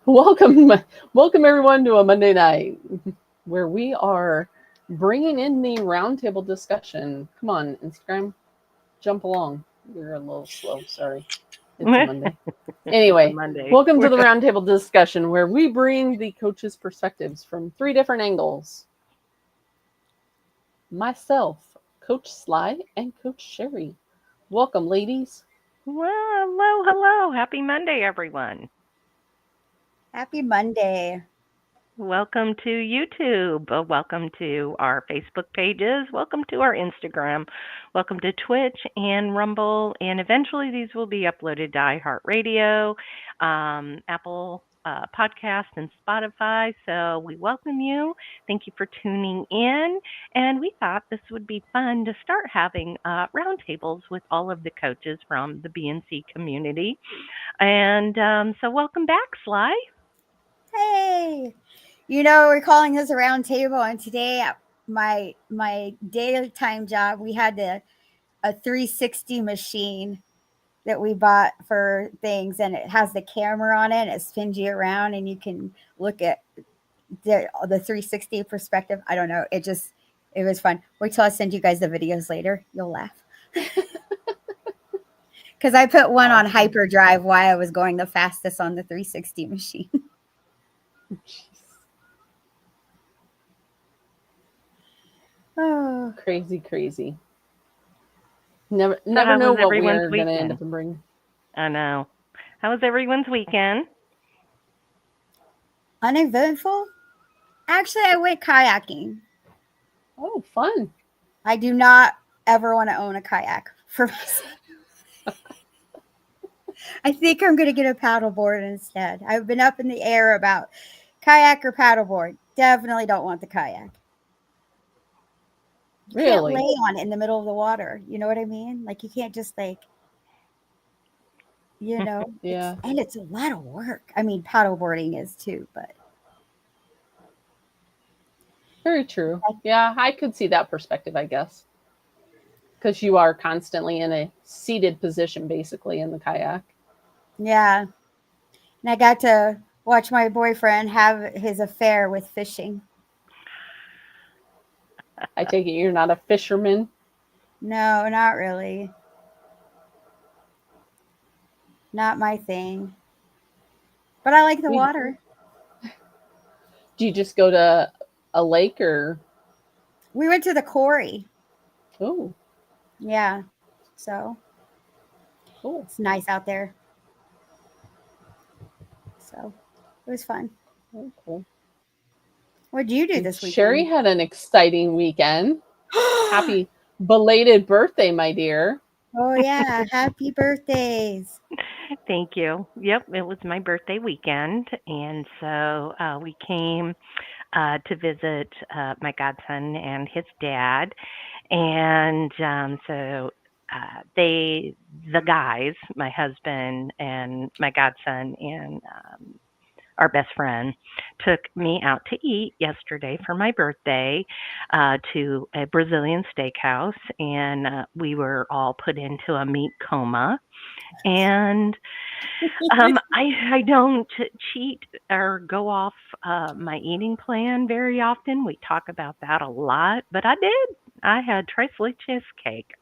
Welcome everyone to a Monday night where we are bringing in the roundtable discussion. Come on, Instagram, jump along. You're a little slow. Sorry, it's a Monday. It's a Anyway, Monday. welcome to the roundtable discussion where we bring the coaches' perspectives from 3 different angles. Myself, Coach Sly, and Coach Sherri. Welcome, ladies. Well, hello. Happy Monday, everyone. Happy Monday. Welcome to YouTube. Welcome to our Facebook pages. Welcome to our Instagram. Welcome to Twitch and Rumble. And eventually these will be uploaded to iHeartRadio, Apple Podcast, and Spotify. So we welcome you. Thank you for tuning in. And we thought this would be fun to start having roundtables with all of the coaches from the BNC community. And so welcome back, Sly. Hey. We're calling this a round table, and today at my daytime job, we had a 360 machine that we bought for things, and it has the camera on it, and it spins you around, and you can look at the 360 perspective. I don't know. It was fun. Wait till I send you guys the videos later. You'll laugh. Because I put one on hyperdrive while I was going the fastest on the 360 machine. Oh, crazy. Never know what we're going to end up bringing. I know. How was everyone's weekend? Uneventful? Actually, I went kayaking. Oh, fun. I do not ever want to own a kayak for myself. I think I'm going to get a paddleboard instead. I've been up in the air about kayak or paddleboard. Definitely don't want the kayak. You can't lay on it in the middle of the water. You know what I mean? Like, you can't just yeah. And it's a lot of work. I mean, paddleboarding is too, but. Very true. Yeah, I could see that perspective, I guess. Because you are constantly in a seated position, basically, in the kayak. Yeah. And I got to watch my boyfriend have his affair with fishing. I take it you're not a fisherman? No, not really. Not my thing. But I like the water. Do you just go to a lake or? We went to the quarry. Oh. Yeah. So. Cool. It's nice out there. So it was fun. Oh, cool. What did you do this weekend? Sherri had an exciting weekend. Happy belated birthday, my dear. Oh, yeah. Happy birthdays. Thank you. Yep, it was my birthday weekend. And so we came to visit my godson and his dad. And so the guys, my husband and my godson and our best friend, took me out to eat yesterday for my birthday to a Brazilian steakhouse, and we were all put into a meat coma. And I don't cheat or go off my eating plan very often. We talk about that a lot, but I did. I had tres leches cake.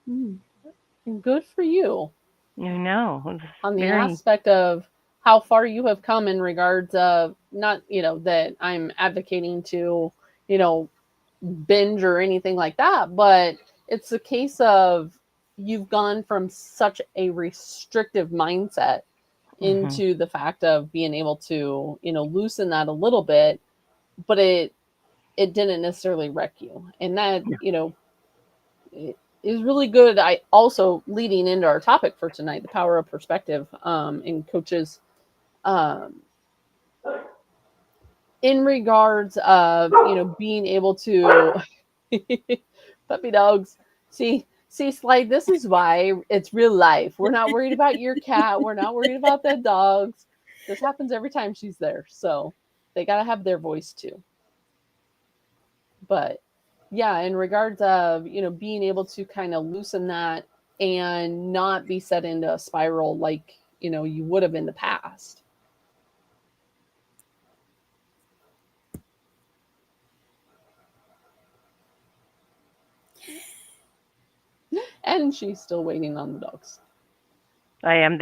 Good for you. You know, on the aspect of how far you have come in regards of not, that I'm advocating to, binge or anything like that, but it's a case of you've gone from such a restrictive mindset into the fact of being able to, loosen that a little bit, but it didn't necessarily wreck you. And that, it is really good. I also, leading into our topic for tonight, the power of perspective, in coaches, in regards of, being able to puppy dogs. See, Slide, this is why it's real life. We're not worried about your cat. We're not worried about the dogs. This happens every time she's there. So they got to have their voice too. But yeah, in regards of, being able to kind of loosen that and not be set into a spiral like, you would have in the past. And she's still waiting on the dogs. I am.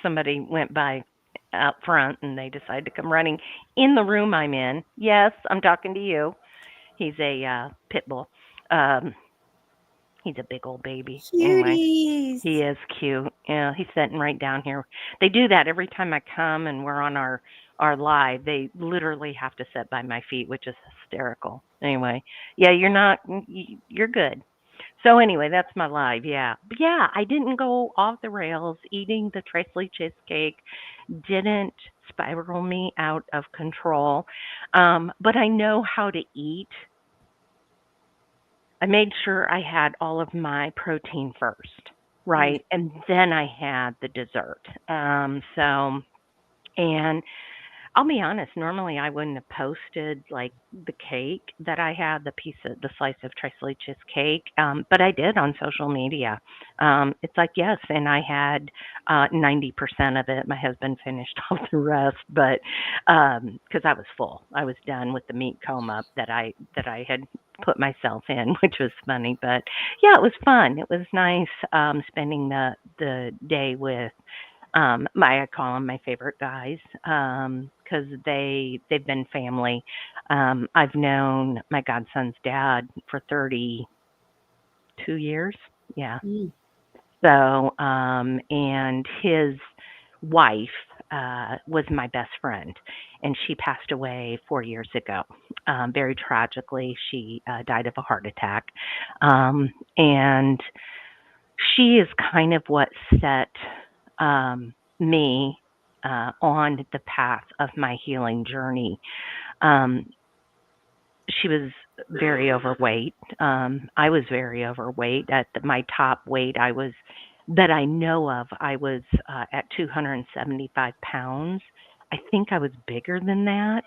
Somebody went by out front and they decided to come running in the room I'm in. Yes, I'm talking to you. He's a pit bull. Um, he's a big old baby. Anyway, he Cuties. is cute. Yeah, he's sitting right down here. They do that every time I come and we're on our live. They literally have to sit by my feet, which is hysterical. Anyway, yeah, you're good. So anyway, that's my live. Yeah, but yeah, I didn't go off the rails. Eating the Tricely cheesecake didn't spiral me out of control. But I know how to eat. I made sure I had all of my protein first, Mm. right? And then I had the dessert. And I'll be honest, normally I wouldn't have posted like the cake that I had, the slice of Tricely cheesecake, but I did on social media. It's like, yes, and I had 90% of it. My husband finished off the rest, but because I was full, I was done with the meat coma that I had put myself in, which was funny. But yeah, it was fun. It was nice spending the day with I call them my favorite guys because they've been family. I've known my godson's dad for 32 years. Yeah. Mm. So and his wife was my best friend, and she passed away 4 years ago. Very tragically, she died of a heart attack, and she is kind of what set me on the path of my healing journey. Um, she was very overweight. I was very overweight. At my top weight, that I know of, I was at 275 pounds. I think I was bigger than that.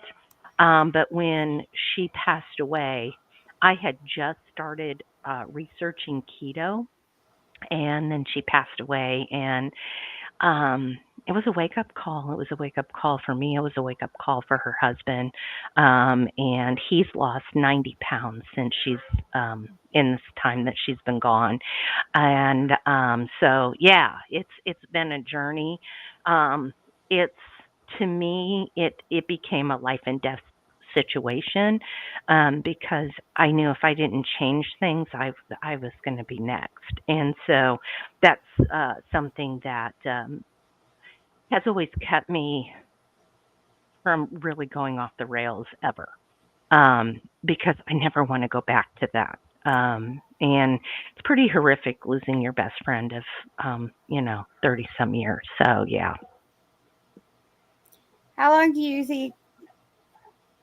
But when she passed away, I had just started researching keto, and then she passed away, and um, it was a wake up call. It was a wake up call for me. It was a wake up call for her husband. And he's lost 90 pounds since she's in this time that she's been gone. And so yeah, it's been a journey. It's to me it became a life and death situation because I knew if I didn't change things, I was going to be next, and so that's something that has always kept me from really going off the rails ever, because I never want to go back to that. And it's pretty horrific losing your best friend of 30 some years. So yeah. How long do you think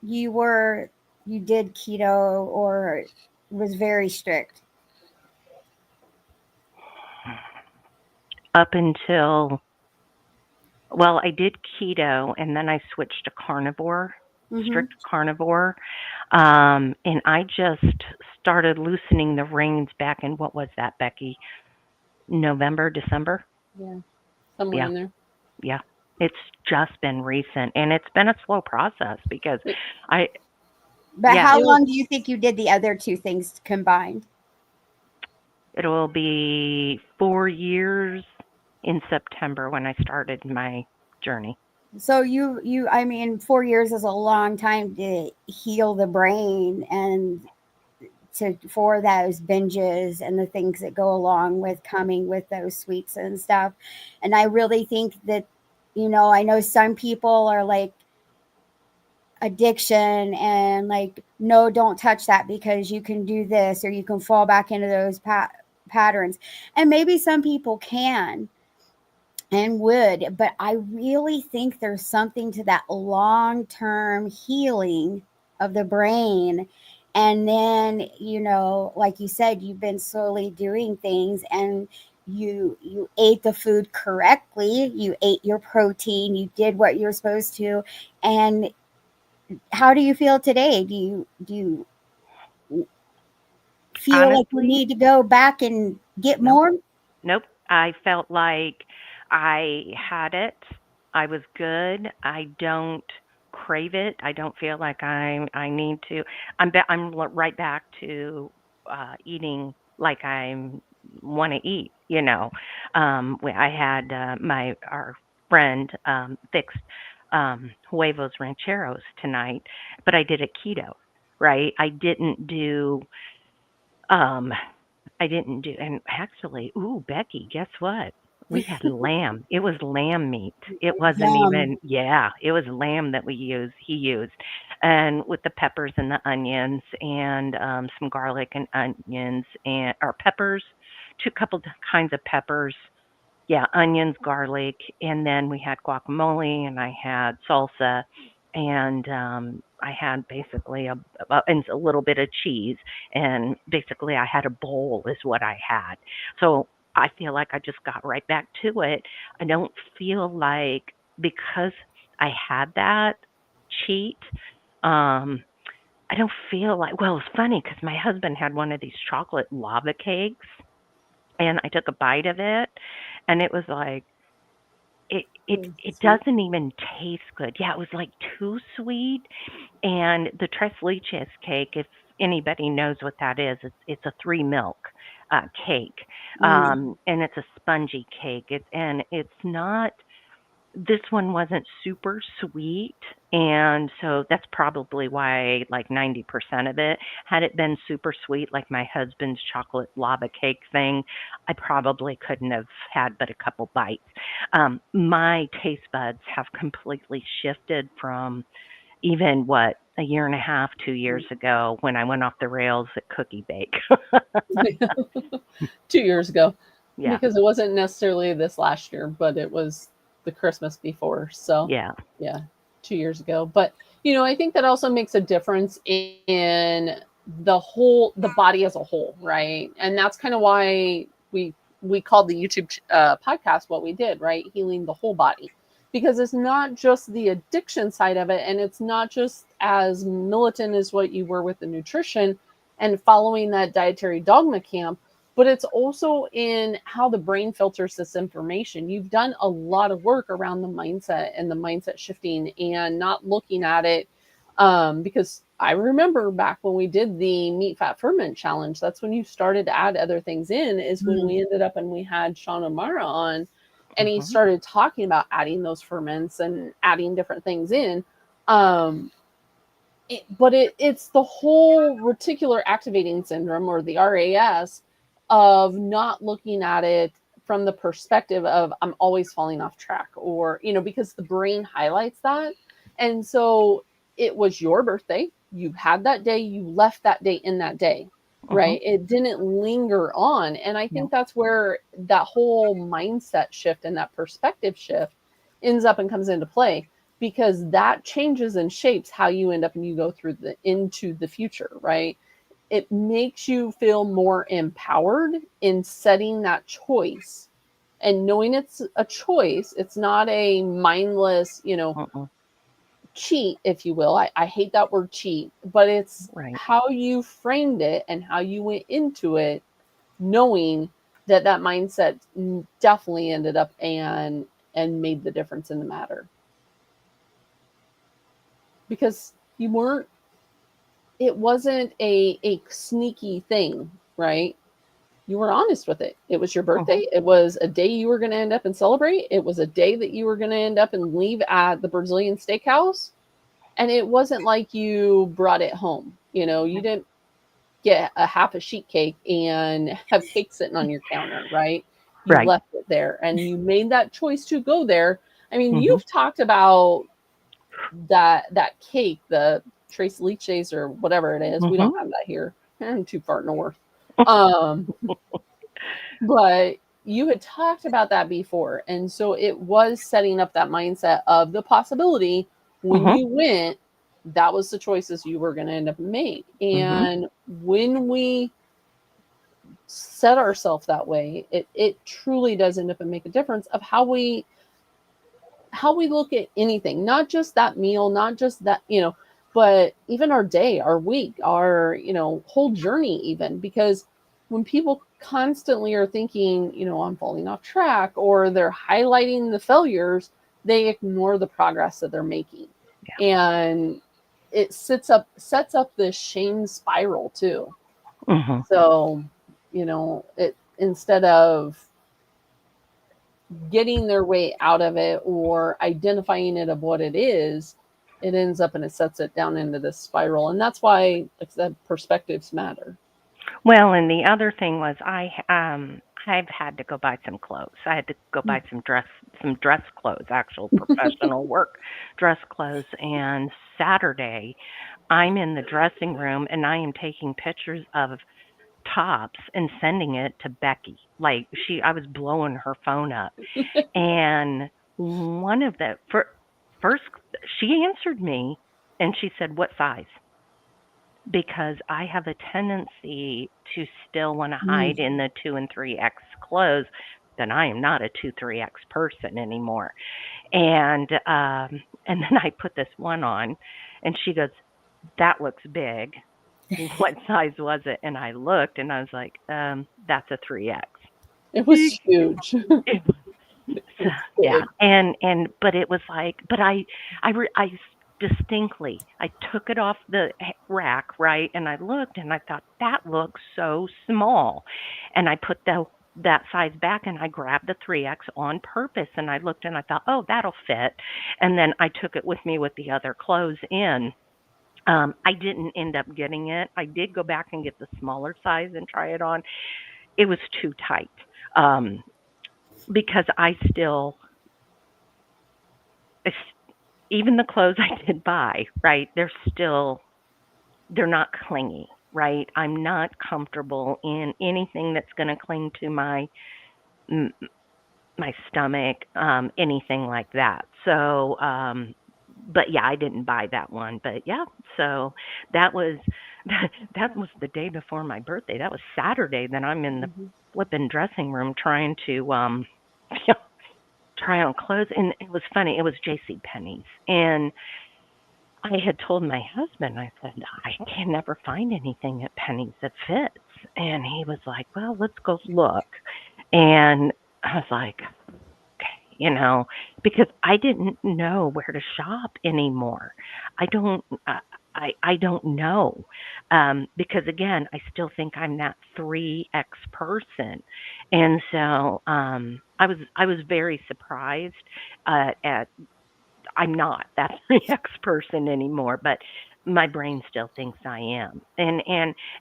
you were you did keto or was very strict? Up until, well, I did keto and then I switched to carnivore, Mm-hmm. strict carnivore. And I just started loosening the reins back in, what was that, Becky? November, December? Yeah, somewhere Yeah, in there. yeah. It's just been recent and it's been a slow process because It, I, But yeah, how it was long do you think you did the other two things combined? it will be 4 years in September when I started my journey. So I mean, 4 years is a long time to heal the brain and for those binges and the things that go along with coming with those sweets and stuff. And I really think that, I know some people are like addiction and like, no, don't touch that because you can do this or you can fall back into those patterns. And maybe some people can and would, but I really think there's something to that long-term healing of the brain. And then, like you said, you've been slowly doing things and you ate the food correctly, you ate your protein, you did what you're supposed to. And how do you feel today? Do you feel like you Honestly, need to go back and get nope. more? Nope. I felt like I had it. I was good. I don't crave it. I don't feel like I need to. Right back to eating like I want to eat. I had my our friend fixed huevos rancheros tonight, but I did a keto. Right. Um I didn't do, and actually, ooh, Becky, guess what? We had lamb. It was lamb meat. It wasn't Yum. even, yeah, it was lamb that he used. And with the peppers and the onions and some garlic and onions or peppers, two couple kinds of peppers, yeah, onions, garlic, and then we had guacamole and I had salsa and I had basically and a little bit of cheese and basically I had a bowl is what I had. So I feel like I just got right back to it. I don't feel like because I had that cheat, um, I don't feel like, well, it's funny because my husband had one of these chocolate lava cakes and I took a bite of it and it was like it Sweet. doesn't even taste good. Yeah, it was like too sweet. And the tres leches cake, if anybody knows what that is, it's a three milk cake, Mm. and it's a spongy cake. It's not. This one wasn't super sweet, and so that's probably why like 90% of it. Had it been super sweet, like my husband's chocolate lava cake thing, I probably couldn't have had but a couple bites. My taste buds have completely shifted from even what a year and a half, 2 years ago when I went off the rails at Cookie Bake. 2 years ago, Yeah, because it wasn't necessarily this last year, but it was the Christmas before. So, yeah. yeah, 2 years ago. But I think that also makes a difference in the body as a whole, right? And that's kind of why we called the YouTube podcast what we did, right? Healing the whole body, because it's not just the addiction side of it, and it's not just as militant as what you were with the nutrition and following that dietary dogma camp, but it's also in how the brain filters this information. You've done a lot of work around the mindset and the mindset shifting and not looking at it, because I remember back when we did the meat fat ferment challenge, that's when you started to add other things in, is when Mm. we ended up and we had Sean O'Mara on, and he Hmm. started talking about adding those ferments and adding different things in. Um, it's the whole reticular activating syndrome, or the RAS, of not looking at it from the perspective of I'm always falling off track, or because the brain highlights that. And so it was your birthday, you had that day, you left that day in that day, Hmm. right? It didn't linger on. And I Yeah. think that's where that whole mindset shift and that perspective shift ends up and comes into play, because that changes and shapes how you end up and you go through into the future, right? It makes you feel more empowered in setting that choice and knowing it's a choice. It's not a mindless, Mm-mm. cheat, if you will. I hate that word cheat, but it's Right. how you framed it and how you went into it, knowing that mindset definitely ended up and made the difference in the matter, because you weren't it wasn't a sneaky thing, right? You were honest with it. It was your Hmm. birthday. It was a day you were going to end up and celebrate. It was a day that you were going to end up and leave at the Brazilian steakhouse. And it wasn't like you brought it home. You didn't get a half a sheet cake and have cake sitting on your counter, right? You Right. left it there and you made that choice to go there. I mean, Hmm. you've talked about that cake, the Trace Leches or whatever it is. We Hmm. don't have that here. I'm too far north. Um, but you had talked about that before. And so it was setting up that mindset of the possibility when Hmm. you went, that was the choices you were going to end up make. Hmm. And when we set ourselves that way, it truly does end up and make a difference of how we look at anything, not just that meal, not just that, but even our day, our week, our, whole journey, even, because when people constantly are thinking, I'm falling off track, or they're highlighting the failures, they ignore the progress that they're making. And it sets up this shame spiral too. Mm-hmm. So, it, instead of getting their way out of it or identifying it of what it is, it ends up and it sets it down into this spiral. And that's why, like I said, perspectives matter. Well, and the other thing was I've had to go buy some clothes. I had to go buy some dress clothes, actual professional work dress clothes. And Saturday, I'm in the dressing room and I am taking pictures of tops and sending it to Becky. Like I was blowing her phone up. And one of the first, she answered me and she said, "What size?" Because I have a tendency to still want to hide in the 2 and 3X clothes, then I am not a 2, 3X person anymore. And then I put this one on and she goes, "That looks big. What size was it?" And I looked and I was like, that's a 3X. It was huge. It So, It's yeah, big. and but it was like, but I distinctly, I took it off the rack, right, and I looked and I thought that looks so small, and I put that size back and I grabbed the 3X on purpose and I looked and I thought, oh, that'll fit, and then I took it with me with the other clothes in. I didn't end up getting it. I did go back and get the smaller size and try it on. It was too tight. Um, because I even the clothes I did buy, right? They're not clingy, right? I'm not comfortable in anything that's going to cling to my stomach, anything like that. So, but yeah, I didn't buy that one. But yeah, so that was that was the day before my birthday. That was Saturday. Then I'm in the Mhm. flipping dressing room trying to try on clothes, and it was funny. It was J.C. Penney's, and I had told my husband, I said, I can never find anything at Penny's that fits. And he was like, well, let's go look. And I was like, okay, because I didn't know where to shop anymore. I don't, I don't know. Because again, I still think I'm that 3X person. And so, I was very surprised, at I'm not that 3X person anymore, but my brain still thinks I am. And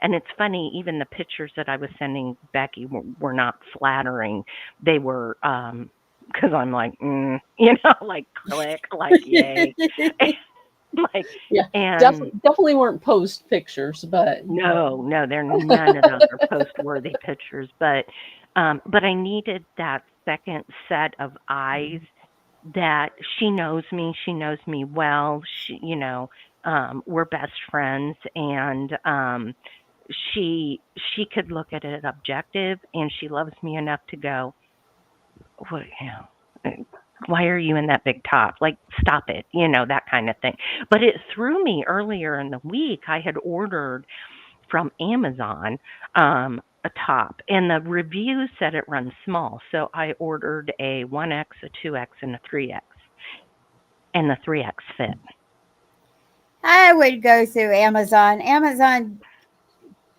it's funny, even the pictures that I was sending Becky were not flattering. They were because I'm like, like click, like yay. like Yeah, and definitely weren't post pictures, but no, no, they're none of those are post-worthy pictures, but I needed that second set of eyes that she knows me well. We're best friends, and she could look at it objective, and she loves me enough to go, what, why are you in that big top? Like, stop it, that kind of thing. But it threw me earlier in the week. I had ordered from Amazon, a top, and the review said it runs small. So I ordered a 1X, a 2X, and a 3X, and the 3X fit. I would go through Amazon. Amazon,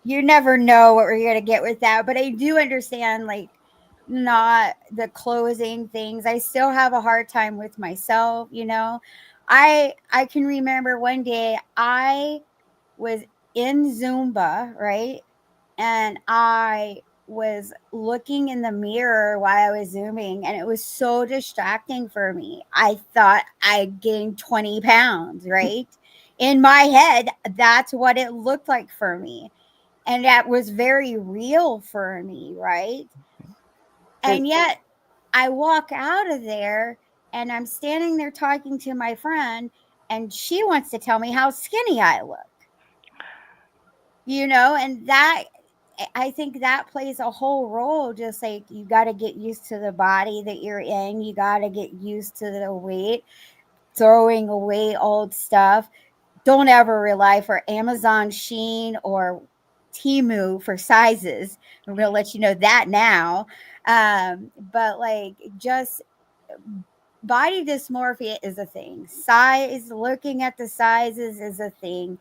you never know what we're going to get with that. But I do understand, like, not the closing things. I still have a hard time with myself, you know. I can remember one day I was in Zumba, right? And I was looking in the mirror while I was zooming, and it was so distracting for me. I thought I gained 20 pounds, right? In my head, that's what it looked like for me. And that was very real for me, right? and And yet I walk out of there and I'm standing there talking to my friend, and she wants to tell me how skinny I look, and that I think that plays a whole role. Just like you got to get used to the body that you're in, you got to get used to the weight, throwing away old stuff. don't ever rely for Amazon, Shein, or Temu for sizes. I'm going to let you know that now. But like, just body dysmorphia is a thing. Size, looking at the sizes is a thing.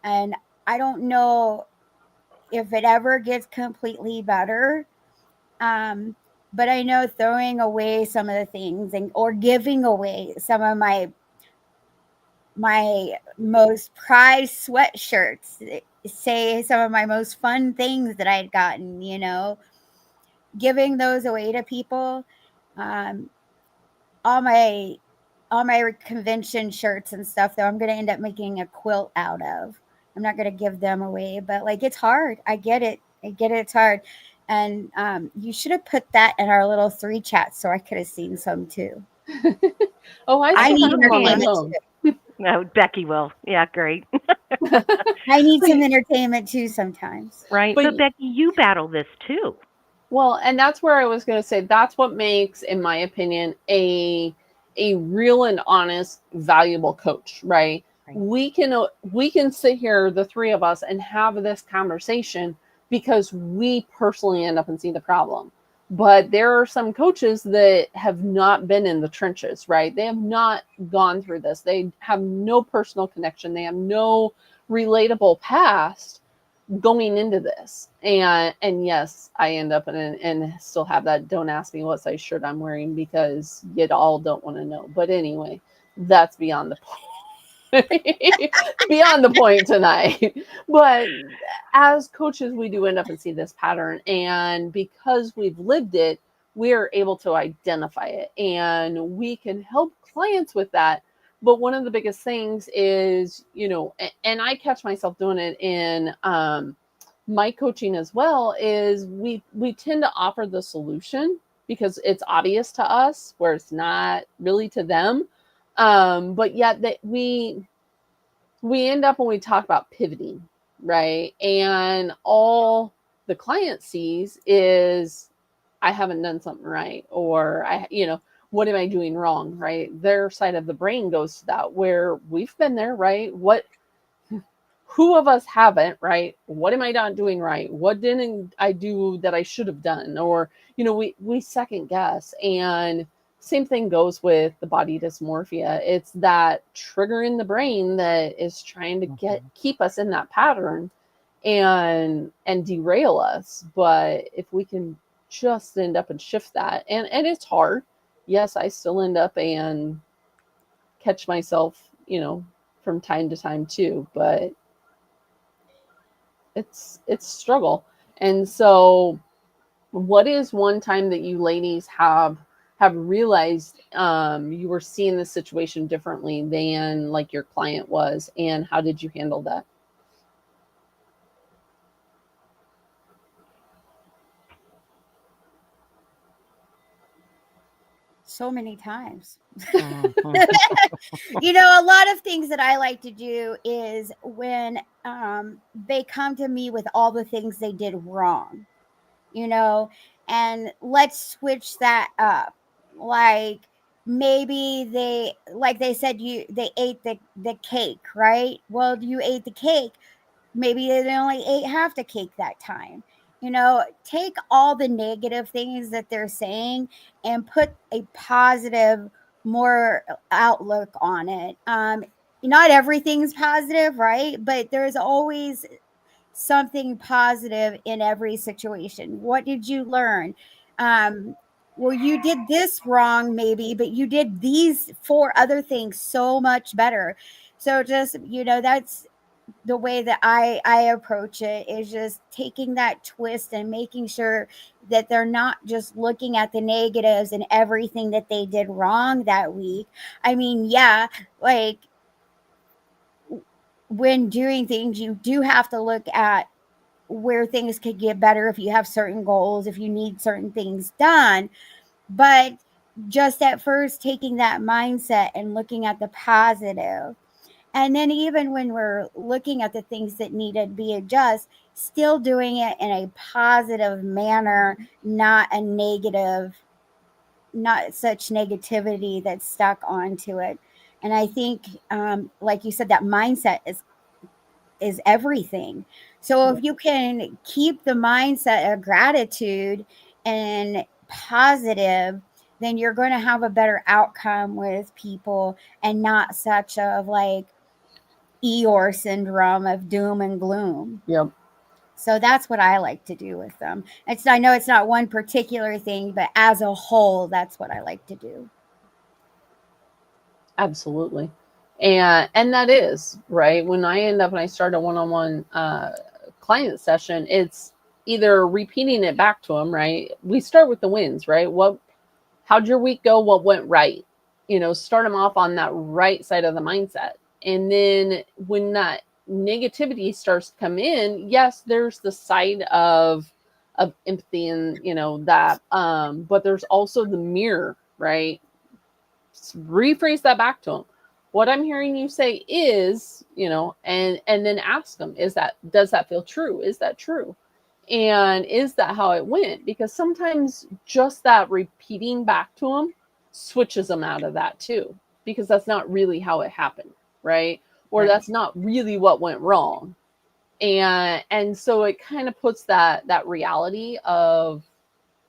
And I don't know if it ever gets completely better. Um, but I know throwing away some of the things and or giving away some of my most prized sweatshirts, say some of my most fun things that I'd gotten, giving those away to people. Um, all my convention shirts and stuff, though, I'm going to end up making a quilt out of. I'm not going to give them away, but like, it's hard. I get it. It's hard. And you should have put that in our little 3 chats so I could have seen some too. Oh, I I still need have them on my entertainment phone. too. No, Becky will. Yeah, great. I need But some entertainment too sometimes. Right. but But Becky, you battle this too. well, and that's where I was going to say that's what makes, in my opinion, a real and honest, valuable coach, right? Right. We can sit here, the three of us, and have this conversation because we personally end up and see the problem. But there are some coaches that have not been in the trenches, right? They have not gone through this. They have no personal connection. They have no relatable past going into this. And yes, I end up and still have that don't ask me what size shirt I'm wearing because you all don't want to know. But anyway, that's beyond the point. Beyond the point tonight. But as coaches, we do end up and see this pattern, and because we've lived it, we are able to identify it and we can help clients with that. But one of the biggest things is, and I catch myself doing it in my coaching as well, is we tend to offer the solution because it's obvious to us where it's not really to them. But yet that we end up when we talk about pivoting, right? And all the client sees is I haven't done something right, or what am I doing wrong, right? Their side of the brain goes to that, where we've been there, right? Who of us haven't, right? What am I not doing right? What didn't I do that I should have done? Or, we second guess. And same thing goes with the body dysmorphia. It's that trigger in the brain that is trying to keep us in that pattern and derail us. But if we can just end up and shift that, and it's hard. Yes, I still end up and catch myself, from time to time too, but it's struggle. And so what is one time that you ladies have realized you were seeing the situation differently than like your client was, and how did you handle that? So many times. Mhm. A lot of things that I like to do is when they come to me with all the things they did wrong, and let's switch that up. Like, maybe like they said, they ate the cake, right? Well, you ate the cake. Maybe they only ate half the cake that time. Take all the negative things that they're saying and put a positive, more outlook on it. Not everything's positive, right? But there's always something positive in every situation. What did you learn? Um, well, you did this wrong, maybe, but you did these 4 other things so much better. So just, that's the way that I approach it, is just taking that twist and making sure that they're not just looking at the negatives and everything that they did wrong that week. I mean, yeah, like, when doing things, you do have to look at where things could get better if you have certain goals, if you need certain things done. But just at first, taking that mindset and looking at the positive. And then even when we're looking at the things that need to be adjusted, still doing it in a positive manner, not a negative, not such negativity that's stuck onto it. And I think, like you said, that mindset is everything. So if you can keep the mindset of gratitude and positive, then you're going to have a better outcome with people and not such of like Eeyore syndrome of doom and gloom. Yep. So that's what I like to do with them. I know it's not one particular thing, but as a whole, that's what I like to do. Absolutely. And that is right. When I end up and I start a one-on-one client session, it's either repeating it back to them, right? We start with the wins, right? How'd your week go? What went right? Start them off on that right side of the mindset. And then when that negativity starts to come in, yes, there's the side of empathy and that, but there's also the mirror, right? Rephrase that back to them. What I'm hearing you say is, and then ask them, does that feel true? Is that true? And is that how it went? Because sometimes just that repeating back to them switches them out of that too, because that's not really how it happened, right? Or that's not really what went wrong. And so it kind of puts that reality of,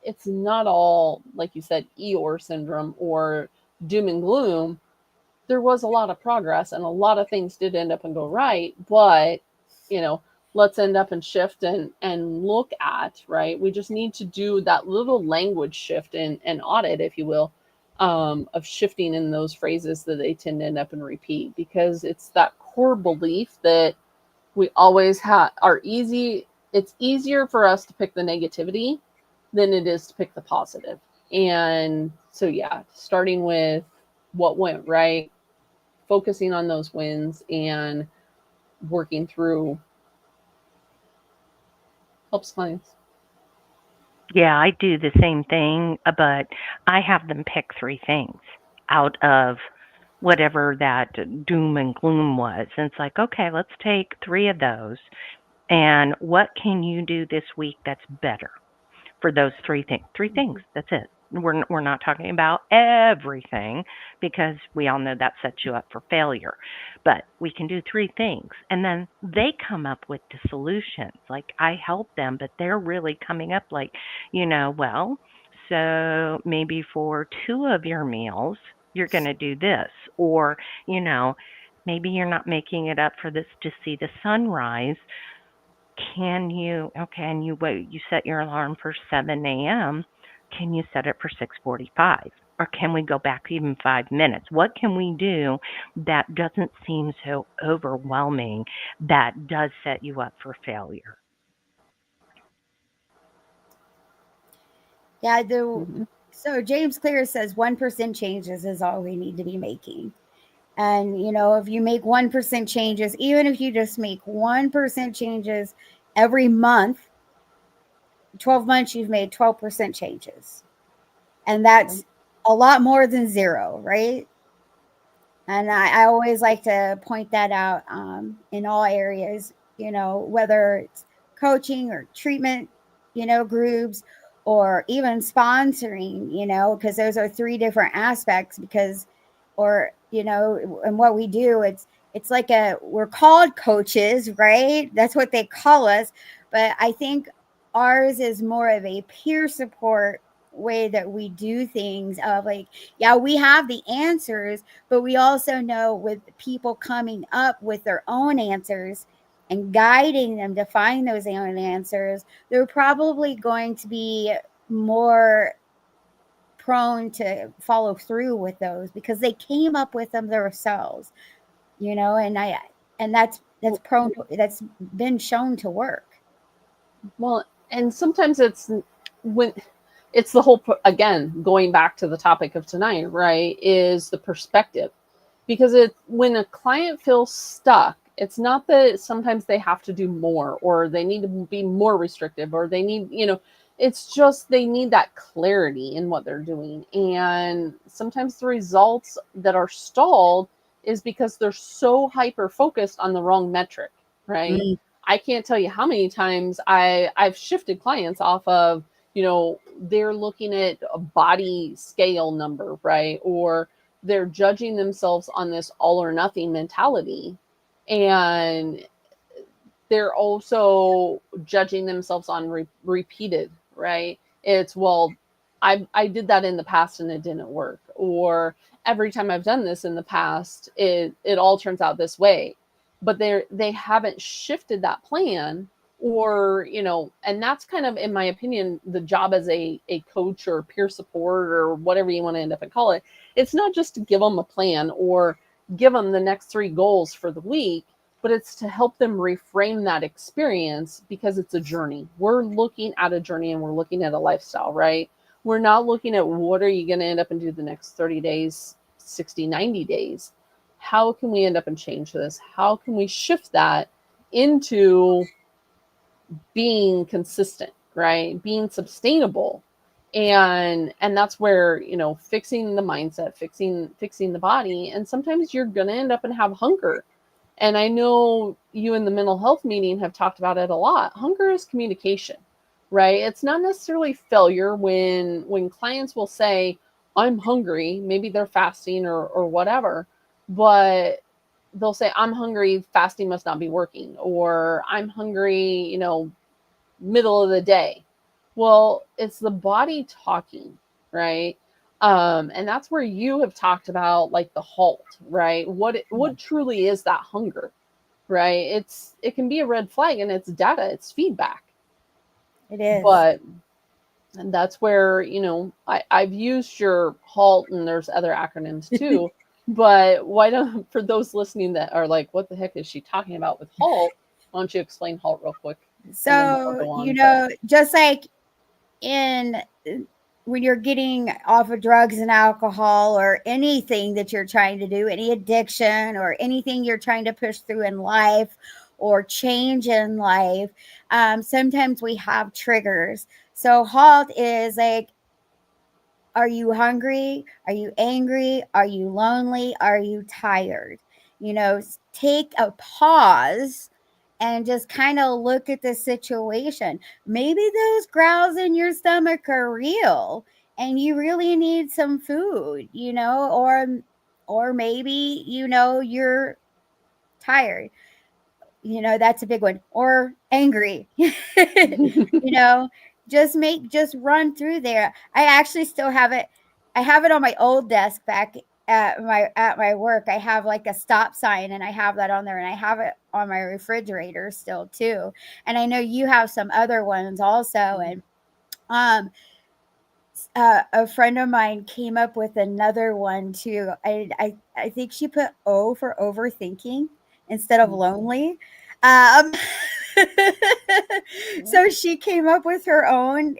it's not all, like you said, Eeyore syndrome or doom and gloom. There was a lot of progress and a lot of things did end up and go right, but let's end up and shift and look at, right? We just need to do that little language shift and audit, if you will, of shifting in those phrases that they tend to end up and repeat, because it's that core belief that we always it's easier for us to pick the negativity than it is to pick the positive. And so, yeah, starting with what went right, focusing on those wins, and working through helps clients. Yeah, I do the same thing, but I have them pick 3 things out of whatever that doom and gloom was. And it's like, okay, let's take 3 of those. And what can you do this week that's better for those 3 things? 3 things. That's it. We're not talking about everything, because we all know that sets you up for failure. But we can do 3 things, and then they come up with the solutions. Like, I help them, but they're really coming up like, well, so maybe for 2 of your meals, you're going to do this, or, maybe you're not making it up for this to see the sunrise. And you set your alarm for 7 a.m. Can you set it for 6:45? Or can we go back even 5 minutes? What can we do that doesn't seem so overwhelming, that does set you up for failure? Yeah, Mm-hmm. so James Clear says 1% changes is all we need to be making. And if you make 1% changes, even if you just make 1% changes every month, 12 months, you've made 12% changes. And that's a lot more than zero, right? And I always like to point that out in all areas, whether it's coaching or treatment, groups, or even sponsoring, because those are 3 different aspects. And what we do, it's like we're called coaches, right? That's what they call us. But I think ours is more of a peer support way that we do things, of like, yeah, we have the answers, but we also know, with people coming up with their own answers and guiding them to find those own answers, they're probably going to be more prone to follow through with those because they came up with them themselves, and that's been shown to work. Well, and sometimes when it's the whole, again, going back to the topic of tonight, right, is the perspective. Because when a client feels stuck, it's not that sometimes they have to do more, or they need to be more restrictive, or they need, it's just they need that clarity in what they're doing. And sometimes the results that are stalled is because they're so hyper focused on the wrong metric, right? Mm. I can't tell you how many times I've shifted clients off of, they're looking at a body scale number, right? Or they're judging themselves on this all or nothing mentality. And they're also judging themselves on repeated, right? It's, well, I did that in the past and it didn't work, or every time I've done this in the past, it all turns out this way. But they haven't shifted that plan, or, and that's kind of, in my opinion, the job as a coach or peer support or whatever you want to end up and call it. It's not just to give them a plan or give them the next 3 goals for the week, but it's to help them reframe that experience, because it's a journey. We're looking at a journey and we're looking at a lifestyle, right? We're not looking at what are you going to end up and do the next 30 days, 60, 90 days. How can we end up and change this? How can we shift that into being consistent, right? Being sustainable. And that's where, fixing the mindset, fixing the body. And sometimes you're going to end up and have hunger. And I know you in the mental health meeting have talked about it a lot. Hunger is communication, right? It's not necessarily failure when clients will say, I'm hungry, maybe they're fasting or whatever, but they'll say, I'm hungry, fasting must not be working, or I'm hungry, middle of the day. Well, it's the body talking, right? And that's where you have talked about, like, the halt, right? What truly is that hunger, right? It can be a red flag, and it's data, it's feedback. It is. But and that's where, I've used your halt, and there's other acronyms too. But why don't, for those listening that are like, what the heck is she talking about with halt? Why don't you explain halt real quick? So, just like in when you're getting off of drugs and alcohol, or anything that you're trying to do, any addiction or anything you're trying to push through in life or change in life, sometimes we have triggers. So halt is like, are you hungry? Are you angry? Are you lonely? Are you tired? Take a pause and just kind of look at the situation. Maybe those growls in your stomach are real and you really need some food, or maybe, you're tired. That's a big one. Or angry. Just run through there. I actually still have it. I have it on my old desk back at my work. I have like a stop sign, and I have that on there, and I have it on my refrigerator still too. And I know you have some other ones also. And um a friend of mine came up with another one too. I think she put O for overthinking instead of lonely. Um, so she came up with her own,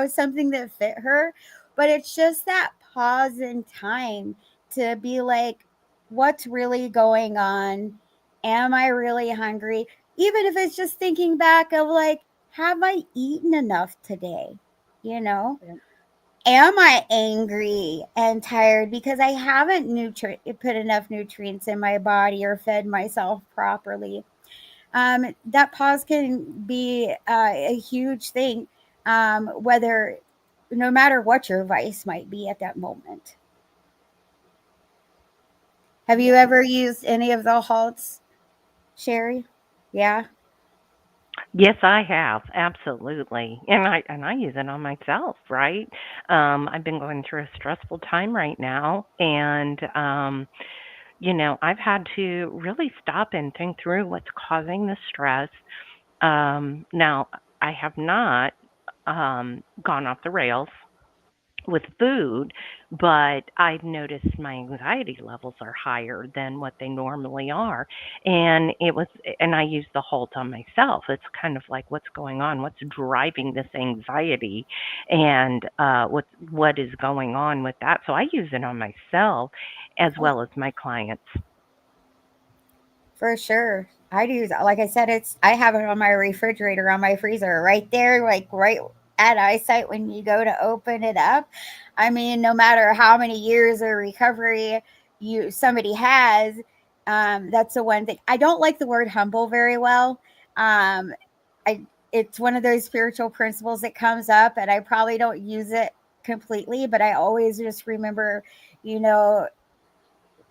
something that fit her. But it's just that pause in time to be like, what's really going on? Am I really hungry? Even if it's just thinking back of like, have I eaten enough today? You know? Yeah. Am I angry and tired because I haven't put enough nutrients in my body or fed myself properly? That pause can be a huge thing, whether no matter what your vice might be at that moment. Have you ever used any of the halts, Sherri? Yeah. Yes, I have, absolutely. And I use it on myself, right? I've been going through a stressful time right now, and I've had to really stop and think through what's causing the stress. Now, I have not gone off the rails with food, but I've noticed my anxiety levels are higher than what they normally are. And I use the halt on myself. It's kind of like, what's going on? What's driving this anxiety? And what is going on with that? So I use it on myself as well as my clients. For sure. I do. Like I said, I have it on my refrigerator, on my freezer, right there, like right at eyesight when you go to open it up. I mean, no matter how many years of recovery somebody has, that's the one thing. I don't like the word humble very well. I It's one of those spiritual principles that comes up, and I probably don't use it completely, but I always just remember, you know,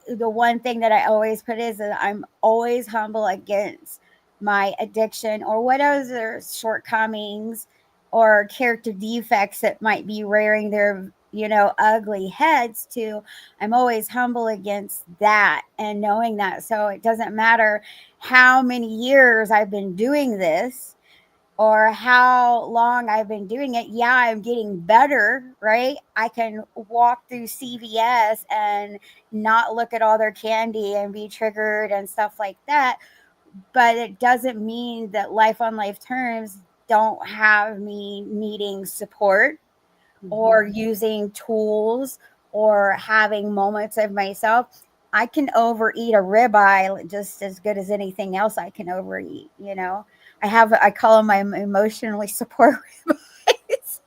the one thing that I always put is that I'm always humble against my addiction or what other shortcomings or character defects that might be rearing their, ugly heads to. I'm always humble against that and knowing that. So it doesn't matter how many years I've been doing this or how long I've been doing it. Yeah, I'm getting better, right? I can walk through CVS and not look at all their candy and be triggered and stuff like that. But it doesn't mean that life on life terms don't have me needing support or using tools or having moments of myself. I can overeat a ribeye just as good as anything else I can overeat. I call them my emotionally support ribeyes.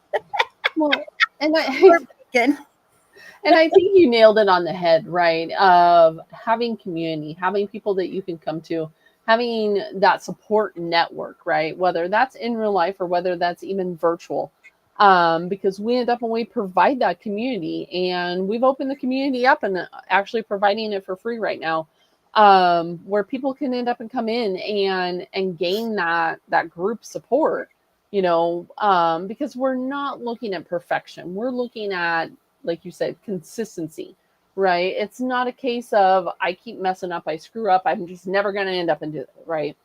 Well, and Or bacon. and I think you nailed it on the head, right? Of having community, having people that you can come to, having that support network, right? Whether that's in real life or whether that's even virtual. Because we end up when we provide that community, and we've opened the community up and actually providing it for free right now, where people can end up and come in and gain that group support, because we're not looking at perfection. We're looking at, like you said, consistency, right? It's not a case of I keep messing up, I screw up, I'm just never going to end up and do it, right?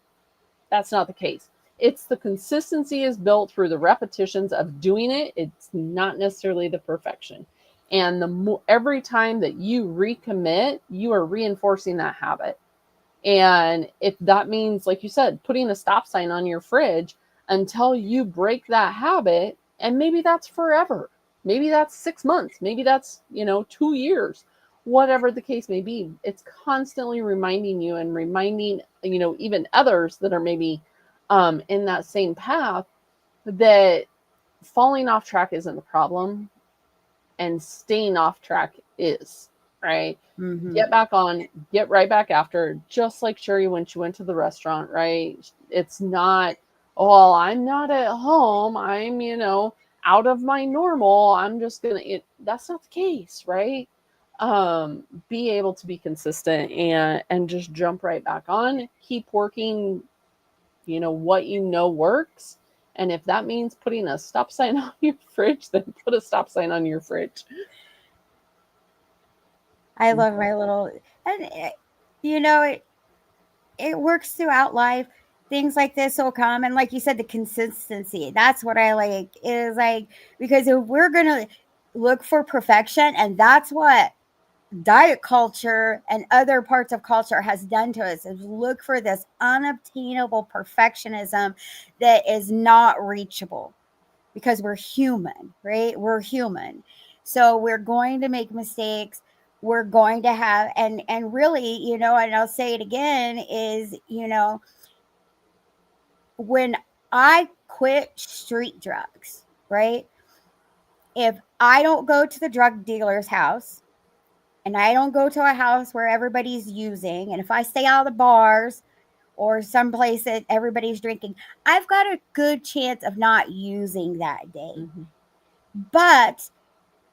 That's not the case. It's the consistency is built through the repetitions of doing it. It's not necessarily the perfection. And every time that you recommit, you are reinforcing that habit. And if that means, like you said, putting a stop sign on your fridge until you break that habit, and maybe that's forever, maybe that's 6 months, maybe that's 2 years, whatever the case may be, it's constantly reminding you and reminding even others that are maybe in that same path, that falling off track isn't the problem and staying off track is, right? Get back on, get right back after, just like Sherri when she went to the restaurant, right? It's not, oh, I'm not at home, I'm, out of my normal, I'm just gonna that's not the case, right? Be able to be consistent and just jump right back on, keep working, what works. And if that means putting a stop sign on your fridge, then put a stop sign on your fridge. I love my little, and it works throughout life. Things like this will come, and like you said, the consistency. That's what I like. Is like, because if we're gonna look for perfection, and that's what diet culture and other parts of culture has done to us, is look for this unobtainable perfectionism that is not reachable, because we're human, right? We're human. So we're going to make mistakes. We're going to have, and really, and I'll say it again, is, when I quit street drugs, right? If I don't go to the drug dealer's house and I don't go to a house where everybody's using, and if I stay out of the bars or someplace that everybody's drinking, I've got a good chance of not using that day. Mm-hmm. But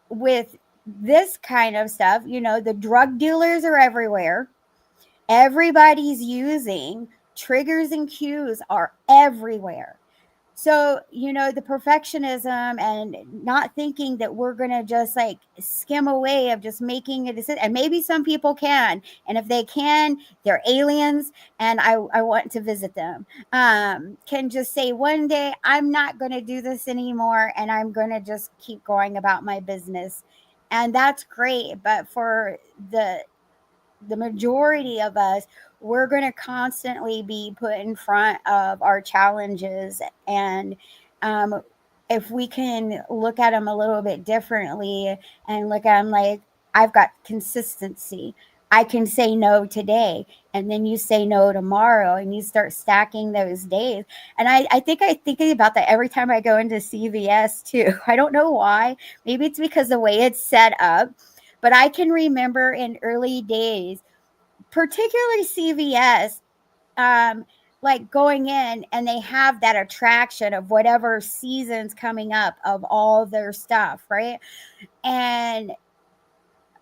with this kind of stuff, the drug dealers are everywhere. Everybody's using. Triggers and cues are everywhere. So, the perfectionism and not thinking that we're going to just like skim away of just making a decision. And maybe some people can. And if they can, they're aliens and I want to visit them. Can just say one day, I'm not going to do this anymore and I'm going to just keep going about my business. And that's great. But for the majority of us, we're going to constantly be put in front of our challenges. And if we can look at them a little bit differently and look at them like, I've got consistency. I can say no today, and then you say no tomorrow, and you start stacking those days. And I think I think about that every time I go into CVS too. I don't know why. Maybe it's because the way it's set up. But I can remember in early days, particularly CVS, like going in and they have that attraction of whatever season's coming up of all their stuff, right? And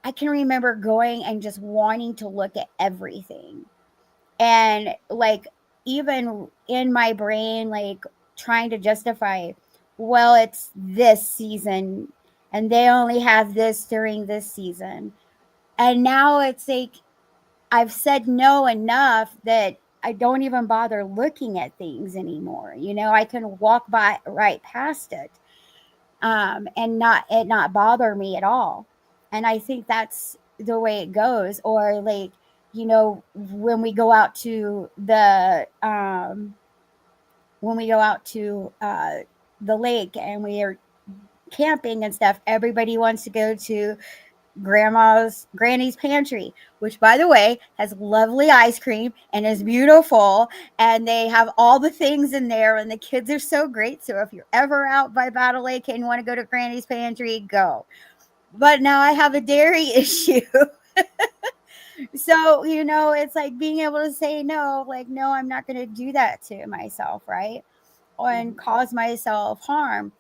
I can remember going and just wanting to look at everything. And like, even in my brain, like trying to justify, well, it's this season and they only have this during this season. And now it's like I've said no enough that I don't even bother looking at things anymore. I can walk by right past it, and not bother me at all. And I think that's the way it goes. Or like, when we go out to the lake and we are camping and stuff, everybody wants to go to granny's pantry, which by the way has lovely ice cream and is beautiful, and they have all the things in there, and the kids are so great. So if you're ever out by Battle Lake and want to go to granny's pantry, go. But now I have a dairy issue. So it's like being able to say no, like, no, I'm not going to do that to myself, right? And cause myself harm.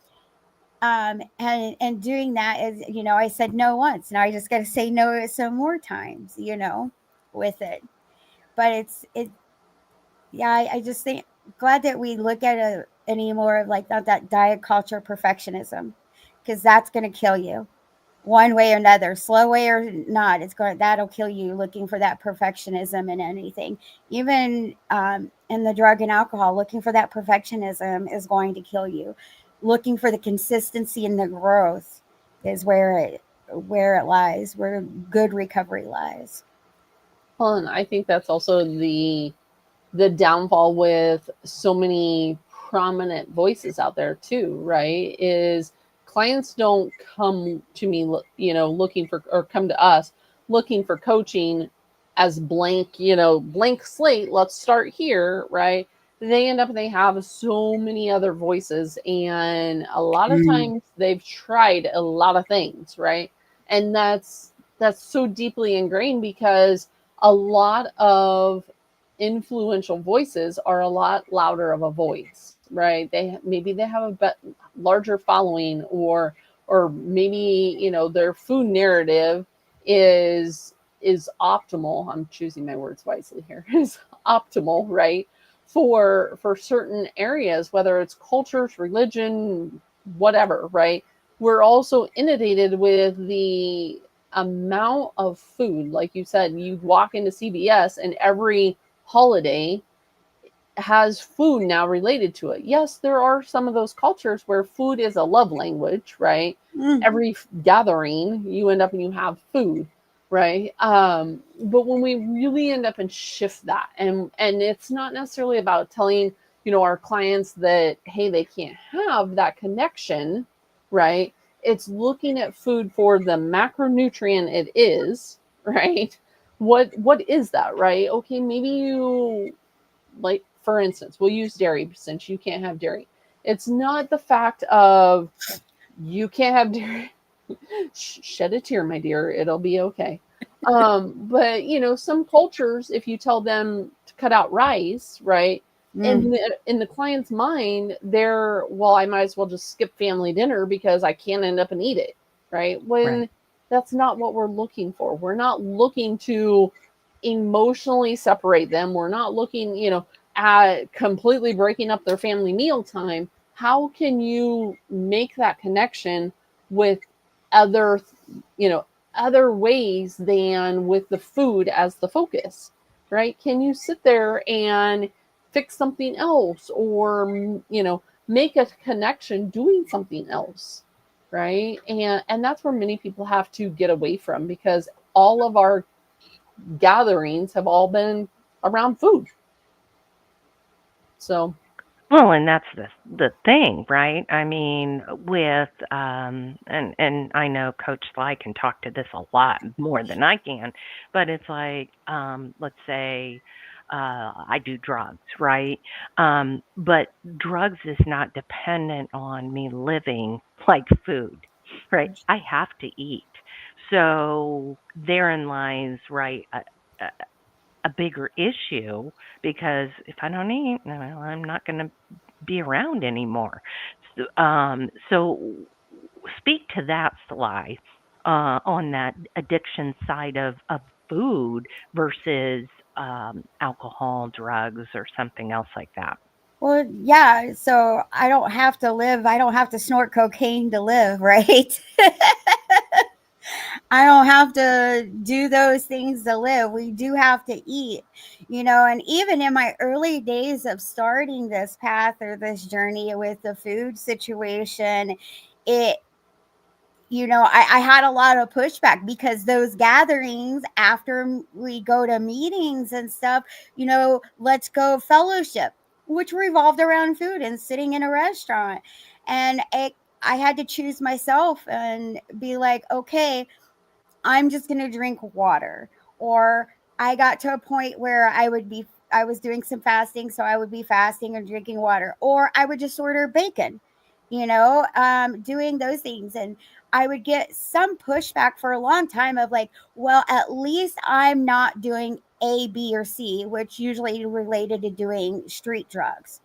And doing that is, I said no once. Now I just got to say no some more times, with it. But yeah, I just think glad that we look at it anymore of like that diet culture perfectionism, because that's going to kill you one way or another, slow way or not. That'll kill you looking for that perfectionism in anything. Even in the drug and alcohol, looking for that perfectionism is going to kill you. Looking for the consistency and the growth is where it lies, where good recovery lies. Well, and I think that's also the downfall with so many prominent voices out there too, right? Is clients don't come to me, looking for, or come to us looking for coaching as blank, blank slate. Let's start here, right? They end up and they have so many other voices, and a lot of times they've tried a lot of things, right? And that's so deeply ingrained because a lot of influential voices are a lot louder of a voice, right? Maybe they have a larger following, or maybe their food narrative is optimal. I'm choosing my words wisely here. Is optimal, right? For certain areas, whether it's cultures, religion, whatever, right? We're also inundated with the amount of food. Like you said, you walk into CVS and every holiday has food now related to it. Yes, there are some of those cultures where food is a love language, right? Every gathering, you end up and you have food, right? But when we really end up and shift that, and it's not necessarily about telling our clients that, hey, they can't have that connection, right? It's looking at food for the macronutrient it is, right? What is that, right? Okay, maybe you, like, for instance, we'll use dairy since you can't have dairy. It's not the fact of you can't have dairy. Shed a tear, my dear. It'll be okay. But some cultures, if you tell them to cut out rice, right? In the client's mind, they're, well, I might as well just skip family dinner because I can't end up and eat it, right? When Right. that's not what we're looking for. We're not looking to emotionally separate them. We're not looking, at completely breaking up their family meal time. How can you make that connection with other, you know, other ways than with the food as the focus, right? Can you sit there and fix something else, or, make a connection doing something else, right? And that's where many people have to get away from, because all of our gatherings have all been around food. So, Well, and that's the thing, right? I mean, with and I know Coach Sly can talk to this a lot more than I can, but it's like, let's say I do drugs, right? But drugs is not dependent on me living like food, right? I have to eat. So therein lies, right, a, a bigger issue, because if I don't eat, well, I'm not going to be around anymore. So speak to that, Sly. on that addiction side of food versus alcohol, drugs, or something else like that. Well, yeah, so I don't have to live, I don't have to snort cocaine to live, right? I don't have to do those things to live. We do have to eat, and even in my early days of starting this path or this journey with the food situation, it I had a lot of pushback because those gatherings after we go to meetings and stuff, let's go fellowship, which revolved around food and sitting in a restaurant. And I had to choose myself and be like, okay, I'm just going to drink water. Or I got to a point where I was doing some fasting, so I would be fasting and drinking water. Or I would just order bacon, doing those things. And I would get some pushback for a long time of like, well, at least I'm not doing A, B, or C, which usually related to doing street drugs.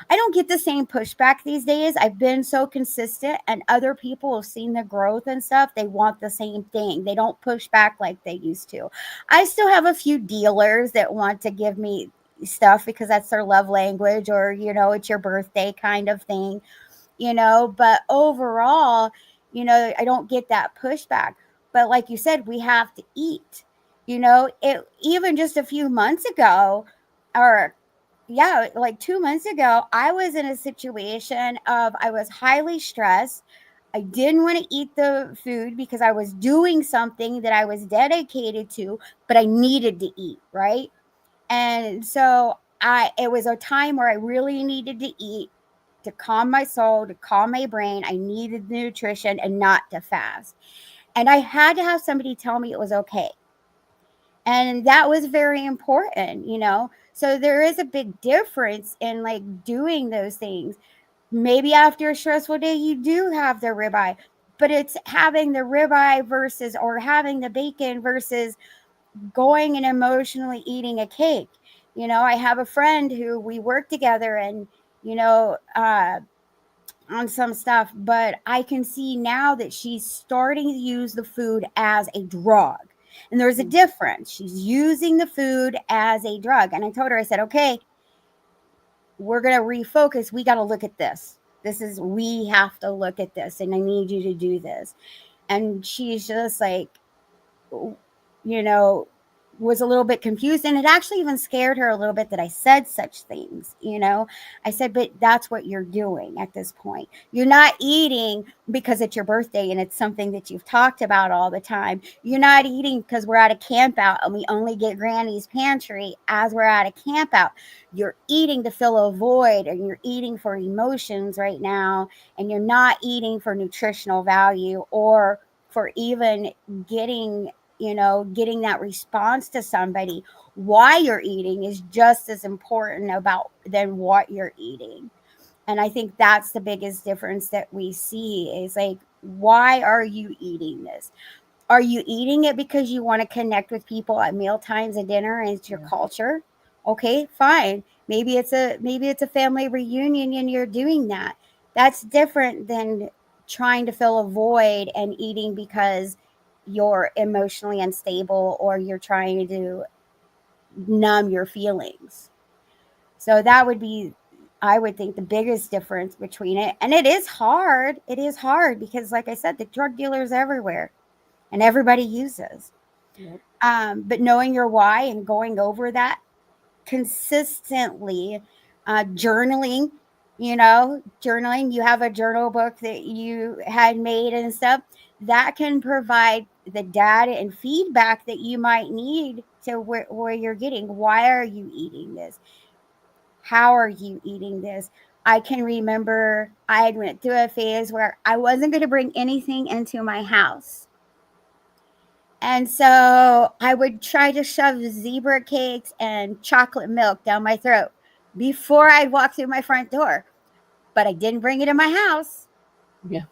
I don't get the same pushback these days. I've been so consistent, and other people have seen the growth and stuff. They want the same thing. They don't push back like they used to. I still have a few dealers that want to give me stuff because that's their love language, or, it's your birthday kind of thing, but overall, I don't get that pushback. But like you said, we have to eat. It even just a few months ago, or yeah, like 2 months ago, I was in a situation of I was highly stressed. I didn't want to eat the food because I was doing something that I was dedicated to, but I needed to eat, right? And so it was a time where I really needed to eat to calm my soul, to calm my brain. I needed the nutrition and not to fast. And I had to have somebody tell me it was okay. And that was very important. So there is a big difference in like doing those things. Maybe after a stressful day, you do have the ribeye, but it's having the ribeye versus, or having the bacon versus going and emotionally eating a cake. I have a friend who we work together and, you know, uh, on some stuff, but I can see now that she's starting to use the food as a drug. And there's a difference. She's using the food as a drug. And I told her, I said, okay, we're going to refocus. We got to look at this. We have to look at this. And I need you to do this. And she's just like, you know, was a little bit confused, and it actually even scared her a little bit that I said such things. I said, but that's what you're doing at this point. You're not eating because it's your birthday and it's something that you've talked about all the time. You're not eating because we're at a camp out and we only get Granny's pantry as we're at a camp out. You're eating to fill a void, and you're eating for emotions right now, and you're not eating for nutritional value or for even getting that response to somebody. Why you're eating is just as important about than what you're eating. And I think that's the biggest difference that we see is like, why are you eating this? Are you eating it because you want to connect with people at meal times and dinner and it's your culture? Okay, fine. Maybe it's a family reunion and you're doing that. That's different than trying to fill a void and eating because you're emotionally unstable or you're trying to numb your feelings. So that would be, I would think, the biggest difference between it. And it is hard. It is hard because, like I said, the drug dealers everywhere and everybody uses. Yep. But knowing your why and going over that consistently, journaling, journaling, you have a journal book that you had made and stuff that can provide the data and feedback that you might need to where you're getting. Why are you eating this? How are you eating this? I can remember I had went through a phase where I wasn't going to bring anything into my house. And so I would try to shove zebra cakes and chocolate milk down my throat before I'd walk through my front door. But I didn't bring it in my house. Yeah.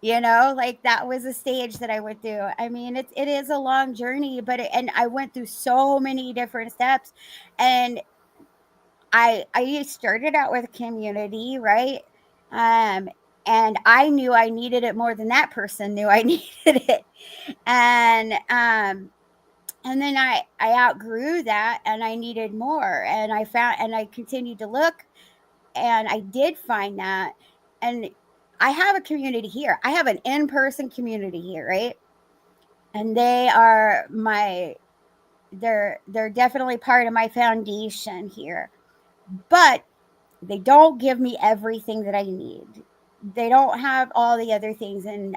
Like that was a stage that I went through. I mean, it is a long journey, but and I went through so many different steps. And I started out with community, right? Um, And I knew I needed it more than that person knew I needed it. And then I outgrew that, and I needed more, and I continued to look, and I did find that. And I have a community here. I have an in-person community here, right? And they are they're definitely part of my foundation here. But they don't give me everything that I need. They don't have all the other things. And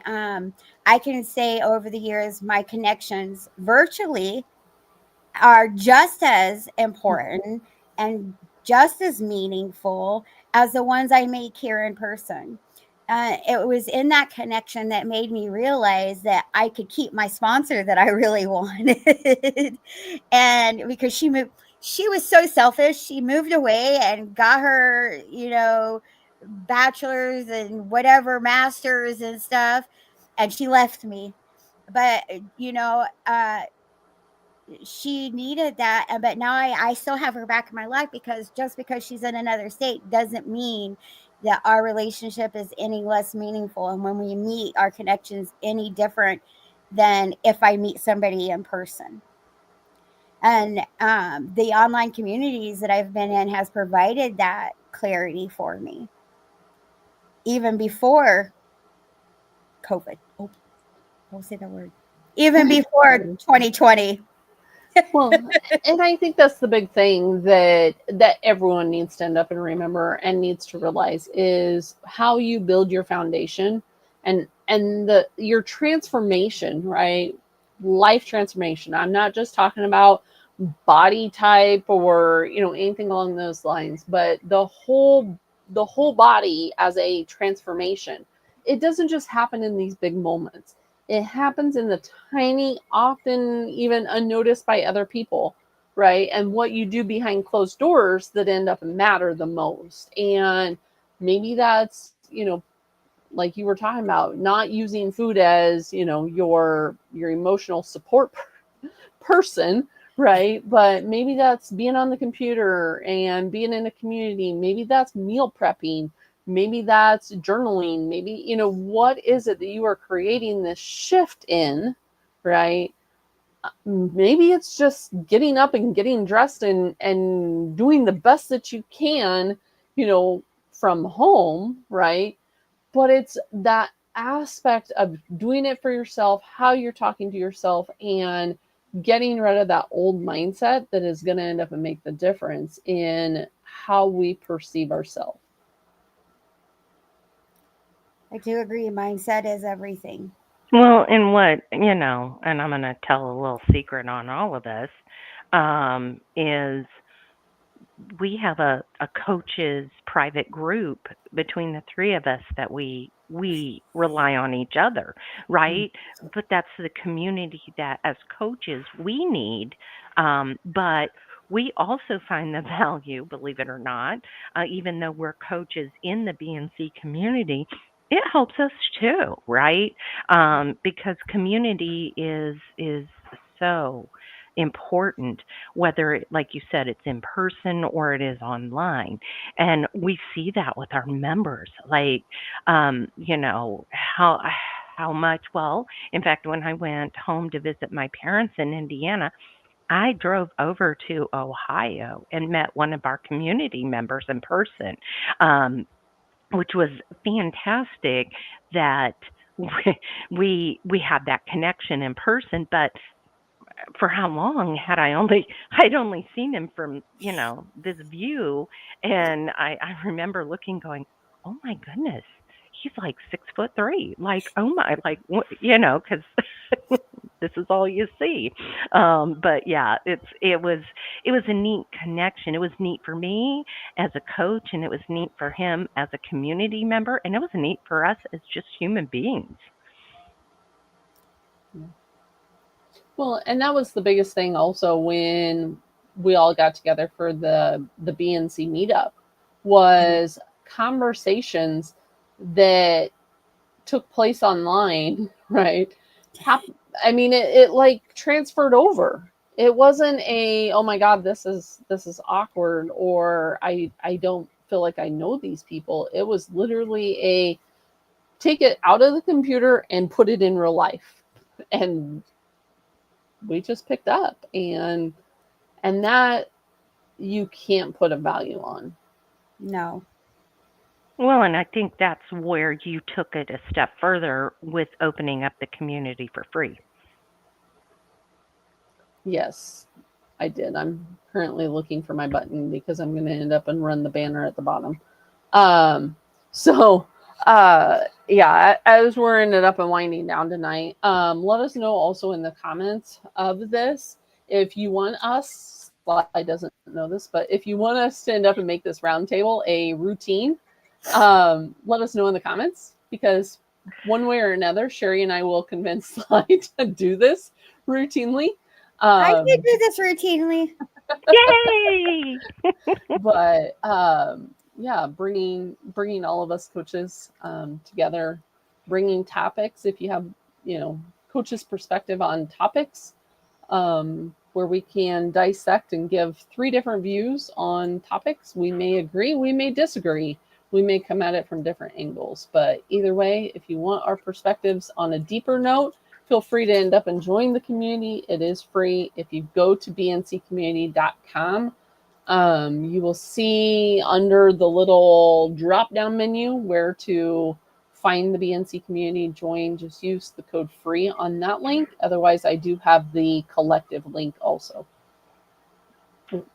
I can say over the years, my connections virtually are just as important and just as meaningful as the ones I make here in person. It was in that connection that made me realize that I could keep my sponsor that I really wanted. And because she was so selfish. She moved away and got her, bachelor's and whatever, master's and stuff. And she left me. But, she needed that, but now I still have her back in my life, because just because she's in another state doesn't mean that our relationship is any less meaningful, and when we meet, our connections any different than if I meet somebody in person. And the online communities that I've been in has provided that clarity for me, even before COVID. Oh, don't say that word. Even before 2020. Well, and I think that's the big thing that everyone needs to end up and remember and needs to realize is how you build your foundation and your transformation, right? Life transformation. I'm not just talking about body type or anything along those lines, but the whole body as a transformation. It doesn't just happen in these big moments. It happens in the tiny, often even unnoticed by other people, right? And what you do behind closed doors that end up matter the most. And maybe that's, like you were talking about, not using food as, your emotional support person, right? But maybe that's being on the computer and being in a community. Maybe that's meal prepping. Maybe that's journaling. Maybe, what is it that you are creating this shift in, right? Maybe it's just getting up and getting dressed and doing the best that you can, from home, right? But it's that aspect of doing it for yourself, how you're talking to yourself, and getting rid of that old mindset that is going to end up and make the difference in how we perceive ourselves. I do agree. Mindset is everything. Well, and what, and I'm going to tell a little secret on all of this, is we have a coaches private group between the three of us that we rely on each other, right? But that's the community that as coaches we need, but we also find the value, believe it or not, even though we're coaches in the BNC community, it helps us too, right? Because community is so important, whether like you said, it's in person or it is online. And we see that with our members, like, how much, well, in fact, when I went home to visit my parents in Indiana, I drove over to Ohio and met one of our community members in person, which was fantastic that we had that connection in person. But for how long I'd only seen him from, this view. And I remember looking, going, oh my goodness, he's like 6'3". Like, oh my, like, because this is all you see. But yeah, it was a neat connection. It was neat for me as a coach, and it was neat for him as a community member, and it was neat for us as just human beings. Well, and that was the biggest thing also when we all got together for the BNC meetup was conversations that took place online, right? I mean, it like transferred over. It wasn't a, oh my God, this is awkward, or I don't feel like I know these people. It was literally a, take it out of the computer and put it in real life. And we just picked up, and that you can't put a value on. No. Well, and I think that's where you took it a step further with opening up the community for free. Yes, I did. I'm currently looking for my button because I'm going to end up and run the banner at the bottom. So, yeah, as we're ended up and winding down tonight, let us know also in the comments of this if you want us. Sly doesn't know this, but if you want us to end up and make this roundtable a routine, let us know in the comments, because one way or another, Sherri and I will convince Sly to do this routinely. I can do this routinely. Yay! But yeah, bringing all of us coaches together, bringing topics. If you have, coaches' perspective on topics, where we can dissect and give 3 different views on topics. We may agree, we may disagree, we may come at it from different angles. But either way, if you want our perspectives on a deeper note, feel free to end up and join the community. It is free. If you go to bnccommunity.com, you will see under the little drop-down menu where to find the BNC community, join. Just use the code FREE on that link. Otherwise, I do have the collective link also.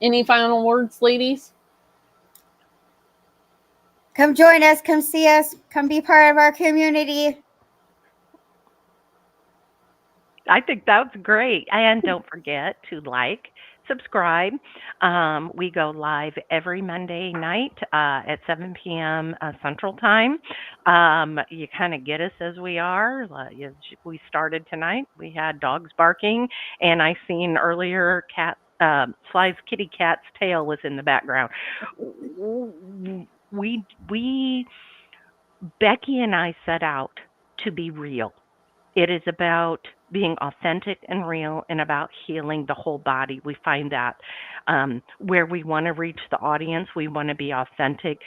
Any final words, ladies? Come join us. Come see us. Come be part of our community. I think that's great. And don't forget to subscribe. We go live every Monday night at 7 p.m. Central Time. You kind of get us as we are. We started tonight. We had dogs barking, and I seen earlier Sly's kitty cat's tail was in the background. Becky and I set out to be real. It is about being authentic and real, and about healing the whole body. We find that where we want to reach the audience, we want to be authentic.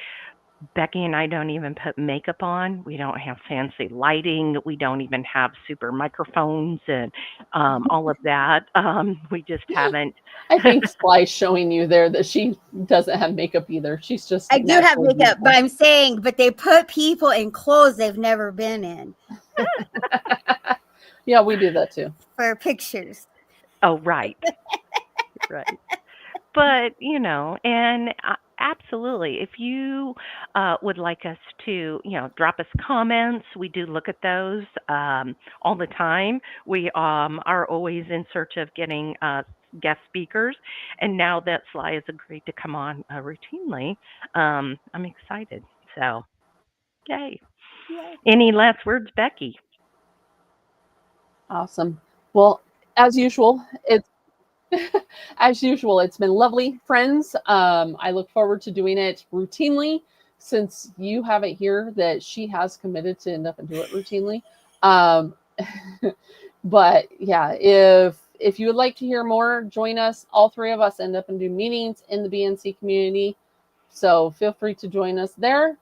Becky and I don't even put makeup on. We don't have fancy lighting. We don't even have super microphones and all of that. We just haven't. I think Sly's showing you there that she doesn't have makeup either. She's just. I do have makeup, but I'm saying, but they put people in clothes they've never been in. Yeah, we do that too. For pictures. Oh, right. Right. But, and absolutely, if you would like us to, drop us comments, we do look at those all the time. We are always in search of getting guest speakers. And now that Sly has agreed to come on routinely, I'm excited. So, yay. Any last words, Becky? Awesome. Well, as usual, it's been lovely, friends. I look forward to doing it routinely, since you have it here that she has committed to end up and do it routinely. But yeah, if you would like to hear more, join us. All 3 of us end up and do meetings in the BNC community. So feel free to join us there.